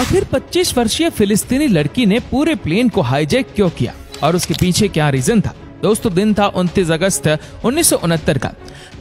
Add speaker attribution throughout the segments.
Speaker 1: आखिर 25 वर्षीय फिलिस्तीनी लड़की ने पूरे प्लेन को हाईजैक क्यों किया और उसके पीछे क्या रीजन था? दोस्तों, दिन था 29 अगस्त 1969 का,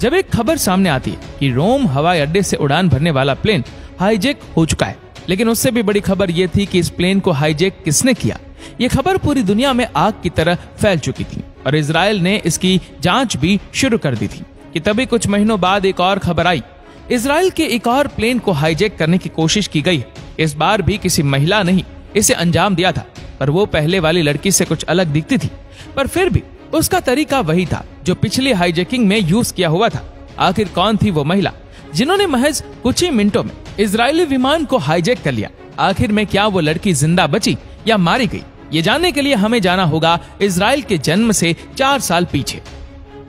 Speaker 1: जब एक खबर सामने आती है कि रोम हवाई अड्डे से उड़ान भरने वाला प्लेन हाईजैक हो चुका है। लेकिन उससे भी बड़ी खबर ये थी कि इस प्लेन को हाईजैक किसने किया। ये खबर पूरी दुनिया में आग की तरह फैल चुकी थी और इजराइल ने इसकी जांच भी शुरू कर दी थी कि तभी कुछ महीनों बाद एक और खबर आई। इजराइल के एक और प्लेन को हाईजैक करने की कोशिश की गई है। इस बार भी किसी महिला ने ही इसे अंजाम दिया था, पर वो पहले वाली लड़की से कुछ अलग दिखती थी, पर फिर भी उसका तरीका वही था जो पिछली हाईजैकिंग में यूज किया हुआ था। आखिर कौन थी वो महिला जिन्होंने महज कुछ ही मिनटों में इजरायली विमान को हाईजैक कर लिया? आखिर में क्या वो लड़की जिंदा बची या मारी गई? ये जानने के लिए हमें जाना होगा इजराइल के जन्म से 4 साल पीछे।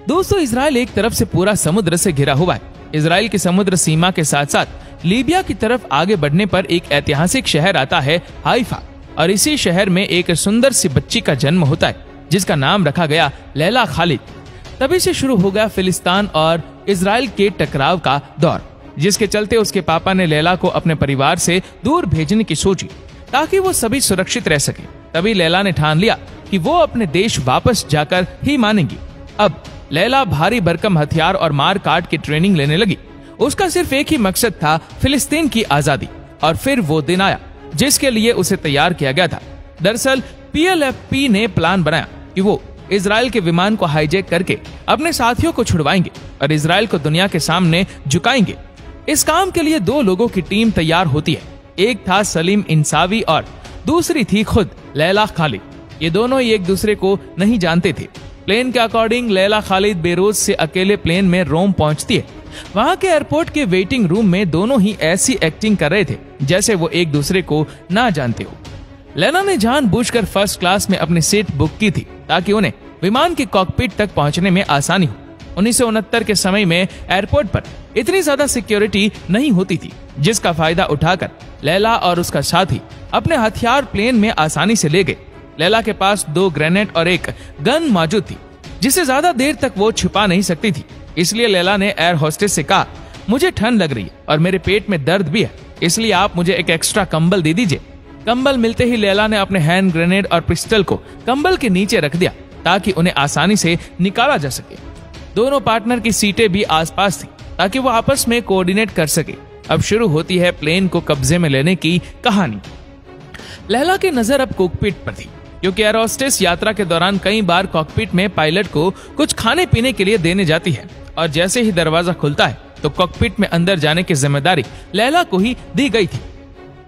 Speaker 1: दोस्तों, इजराइल एक तरफ से पूरा समुद्र से घिरा हुआ है। इजराइल की समुद्र सीमा के साथ साथ लीबिया की तरफ आगे बढ़ने पर एक ऐतिहासिक शहर आता है हाइफा, और इसी शहर में एक सुंदर सी बच्ची का जन्म होता है जिसका नाम रखा गया लैला खालिद। तभी से शुरू हो गया फिलिस्तीन और इजराइल के टकराव का दौर, जिसके चलते उसके पापा ने लैला को अपने परिवार से दूर भेजने की सोची ताकि वो सभी सुरक्षित रह सके। तभी लैला ने ठान लिया कि वो अपने देश वापस जाकर ही मानेंगी। अब लैला भारी भरकम हथियार और मार काट की ट्रेनिंग लेने लगी। उसका सिर्फ एक ही मकसद था, फिलिस्तीन की आजादी। और फिर वो दिन आया जिसके लिए उसे तैयार किया गया था। दरअसल PLFP ने प्लान बनाया कि वो इजराइल के विमान को हाईजैक करके अपने साथियों को छुड़वाएंगे और इजराइल को दुनिया के सामने झुकाएंगे। इस काम के लिए 2 लोगों की टीम तैयार होती है। एक था सलीम इंसावी और दूसरी थी खुद लैला खालिद। ये दोनों ही एक दूसरे को नहीं जानते थे। प्लेन के अकॉर्डिंग लैला खालिद बेरोज से अकेले प्लेन में रोम पहुंचती है। वहां के एयरपोर्ट के वेटिंग रूम में दोनों ही ऐसी एक्टिंग कर रहे थे जैसे वो एक दूसरे को ना जानते हो। लैला ने जानबूझकर फर्स्ट क्लास में अपनी सीट बुक की थी ताकि उन्हें विमान के कॉकपिट तक पहुंचने में आसानी हो। 1969 के समय में एयरपोर्ट पर इतनी ज्यादा सिक्योरिटी नहीं होती थी, जिसका फायदा उठाकर लैला और उसका साथी अपने हथियार प्लेन में आसानी से ले गए। लैला के पास 2 ग्रेनेड और एक गन मौजूद थी जिसे ज्यादा देर तक वो छुपा नहीं सकती थी। इसलिए लैला ने एयर होस्टेस से कहा, मुझे ठंड लग रही है और मेरे पेट में दर्द भी है, इसलिए आप मुझे एक एक्स्ट्रा कंबल दे दीजिए। कंबल मिलते ही लैला ने अपने हैंड ग्रेनेड और पिस्टल को कंबल के नीचे रख दिया ताकि उन्हें आसानी से निकाला जा सके। दोनों पार्टनर की सीटें भी आसपास थी ताकि वो आपस में कोऑर्डिनेट कर सके। अब शुरू होती है प्लेन को कब्जे में लेने की कहानी। लैला की नजर अब कॉकपिट पर थी, क्योंकि एयर होस्टेस यात्रा के दौरान कई बार कॉकपिट में पायलट को कुछ खाने पीने के लिए देने जाती है, और जैसे ही दरवाजा खुलता है तो कॉकपिट में अंदर जाने की जिम्मेदारी लैला को ही दी गई थी।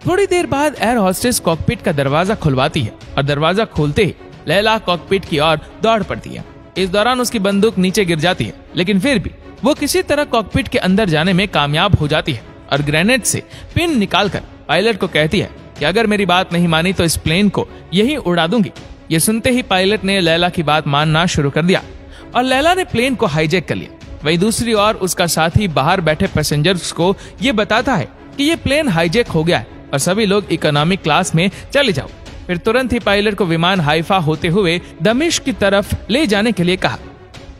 Speaker 1: थोड़ी देर बाद एयर होस्टेस कॉकपिट का दरवाजा खुलवाती है और दरवाजा खोलते ही लैला कॉकपिट की ओर दौड़ पड़ती है। इस दौरान उसकी बंदूक नीचे गिर जाती है, लेकिन फिर भी वो किसी तरह कॉकपिट के अंदर जाने में कामयाब हो जाती है और ग्रेनेड से पिन निकालकर पायलट को कहती है कि अगर मेरी बात नहीं मानी तो इस प्लेन को यही उड़ा दूंगी। ये सुनते ही पायलट ने लैला की बात मानना शुरू कर दिया और लैला ने प्लेन को हाईजैक कर लिया। वहीं दूसरी ओर उसका साथी बाहर बैठे पैसेंजर्स को ये बताता है कि ये प्लेन हाईजैक हो गया है और सभी लोग इकोनॉमिक क्लास में चले जाओ। फिर तुरंत ही पायलट को विमान हाइफा होते हुए दमिश्क की तरफ ले जाने के लिए कहा।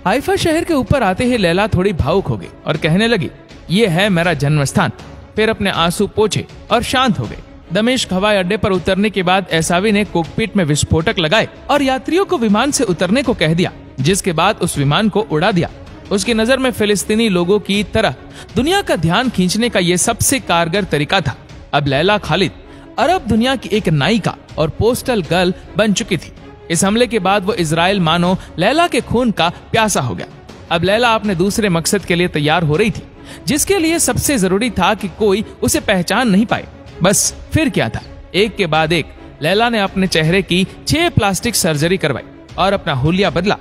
Speaker 1: हाइफा शहर के ऊपर आते ही लैला थोड़ी भावुक हो गई और कहने लगी, ये है मेरा जन्म स्थान। फिर अपने आंसू पोंछे और शांत हो गए। दमिश्क हवाई अड्डे पर उतरने के बाद एसावी ने कॉकपिट में विस्फोटक लगाए और यात्रियों को विमान से उतरने को कह दिया, जिसके बाद उस विमान को उड़ा दिया। उसकी नजर में फिलिस्तीनी लोगों की तरह दुनिया का ध्यान खींचने का ये सबसे कारगर तरीका था। अब लैला खालिद अरब दुनिया की एक नायिका और पोस्टल गर्ल बन चुकी थी। इस हमले के बाद वो इजराइल मानो लैला के खून का प्यासा हो गया। अब लैला अपने दूसरे मकसद के लिए तैयार हो रही थी, जिसके लिए सबसे जरूरी था कि कोई उसे पहचान नहीं पाए। बस फिर क्या था, एक के बाद एक लैला ने अपने चेहरे की 6 प्लास्टिक सर्जरी करवाई और अपना हुलिया बदला।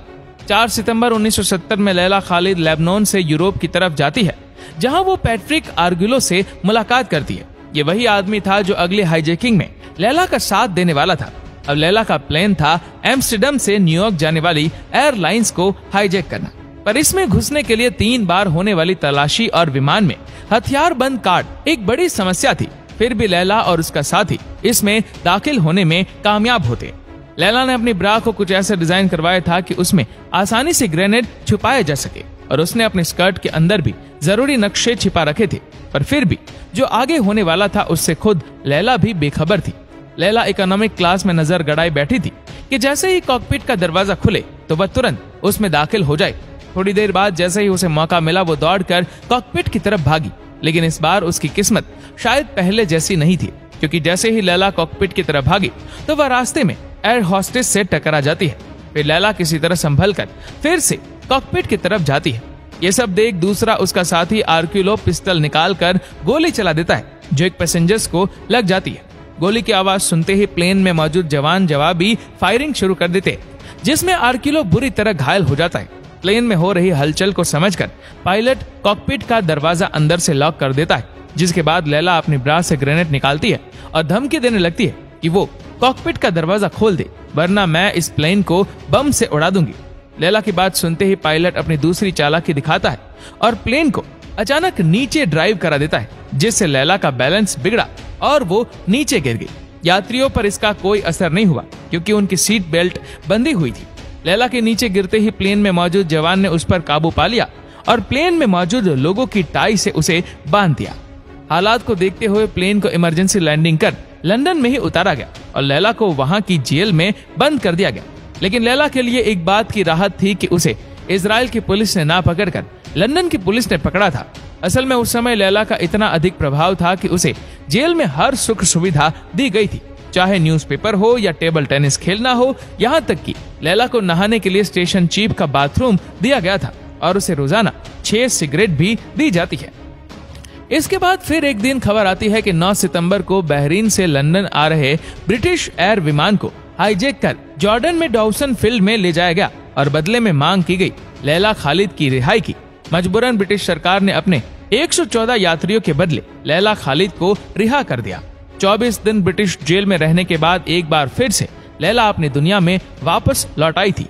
Speaker 1: 4 सितंबर 1970 में लैला खालिद लेबनान से यूरोप की तरफ जाती है, जहां वो पैट्रिक आर्गुलो से मुलाकात करती है। ये वही आदमी था जो अगले हाईजैकिंग में लैला का साथ देने वाला था। अब लैला का प्लान था एम्स्टर्डम से न्यूयॉर्क जाने वाली एयरलाइंस को हाईजैक करना, पर इसमें घुसने के लिए 3 बार होने वाली तलाशी और विमान में हथियार बंद कार्ड एक बड़ी समस्या थी। फिर भी लैला और उसका साथी इसमें दाखिल होने में कामयाब होते। लैला ने अपनी ब्रा को कुछ ऐसा डिजाइन करवाया था कि उसमें आसानी से ग्रेनेड छुपाए जा सके, और उसने अपने स्कर्ट के अंदर भी जरूरी नक्शे छिपा रखे थे पर फिर भी जो आगे होने वाला था उससे खुद लैला भी बेखबर थी। लैला इकोनॉमिक क्लास में नजर गड़ाए बैठी थी कि जैसे ही कॉकपिट का दरवाजा खुले तो वह तुरंत उसमें दाखिल हो जाए। थोड़ी देर बाद जैसे ही उसे मौका मिला वो दौड़कर कॉकपिट की तरफ भागी, लेकिन इस बार उसकी किस्मत शायद पहले जैसी नहीं थी, क्योंकि जैसे ही लैला कॉकपिट की तरफ भागी तो वह रास्ते में एयर होस्टेस से टकरा जाती है। फिर लैला किसी तरह संभलकर फिर से कॉकपिट की तरफ जाती है। ये सब देख दूसरा उसका साथी आर्क्यूलो पिस्टल निकालकर गोली चला देता है, जो एक पैसेंजर्स को लग जाती है। गोली की आवाज सुनते ही प्लेन में मौजूद जवान जवाबी फायरिंग शुरू कर देते हैं, जिसमें आर्क्यूलो बुरी तरह घायल हो जाता है। प्लेन में हो रही हलचल को समझकर पायलट कॉकपिट का दरवाजा अंदर से लॉक कर देता है, जिसके बाद लैला अपनी ब्रा से ग्रेनेड निकालती है और धमकी देने लगती है कि वो कॉकपिट का दरवाजा खोल दे, वरना मैं इस प्लेन को बम से उड़ा दूंगी। लैला की बात सुनते ही पायलट अपनी दूसरी चालाकी दिखाता है और प्लेन को अचानक नीचे ड्राइव करा देता है, जिससे लैला का बैलेंस बिगड़ा और वो नीचे गिर गई। यात्रियों पर इसका कोई असर नहीं हुआ, क्योंकि उनकी सीट बेल्ट बंधी हुई थी। लैला के नीचे गिरते ही प्लेन में मौजूद जवान ने उस पर काबू पा लिया और प्लेन में मौजूद लोगों की टाई से उसे बांध दिया। हालात को देखते हुए प्लेन को इमरजेंसी लैंडिंग कर लंदन में ही उतारा गया और लैला को वहां की जेल में बंद कर दिया गया। लेकिन लैला के लिए एक बात की राहत थी कि उसे इजराइल की पुलिस ने ना पकड़कर लंदन की पुलिस ने पकड़ा था। असल में उस समय लैला का इतना अधिक प्रभाव था कि उसे जेल में हर सुख सुविधा दी गई थी, चाहे न्यूज़पेपर हो या टेबल टेनिस खेलना हो। यहाँ तक कि लैला को नहाने के लिए स्टेशन चीफ का बाथरूम दिया गया था और उसे रोजाना 6 सिगरेट भी दी जाती है। इसके बाद फिर एक दिन खबर आती है कि 9 सितंबर को बहरीन से लंदन आ रहे ब्रिटिश एयर विमान को हाईजैक कर जॉर्डन में डॉवसन फील्ड में ले जाया गया और बदले में मांग की गई लैला खालिद की रिहाई की। मजबूरन ब्रिटिश सरकार ने अपने 114 यात्रियों के बदले लैला खालिद को रिहा कर दिया। 24 दिन ब्रिटिश जेल में रहने के बाद एक बार फिर से लैला अपनी दुनिया में वापस लौट आई थी।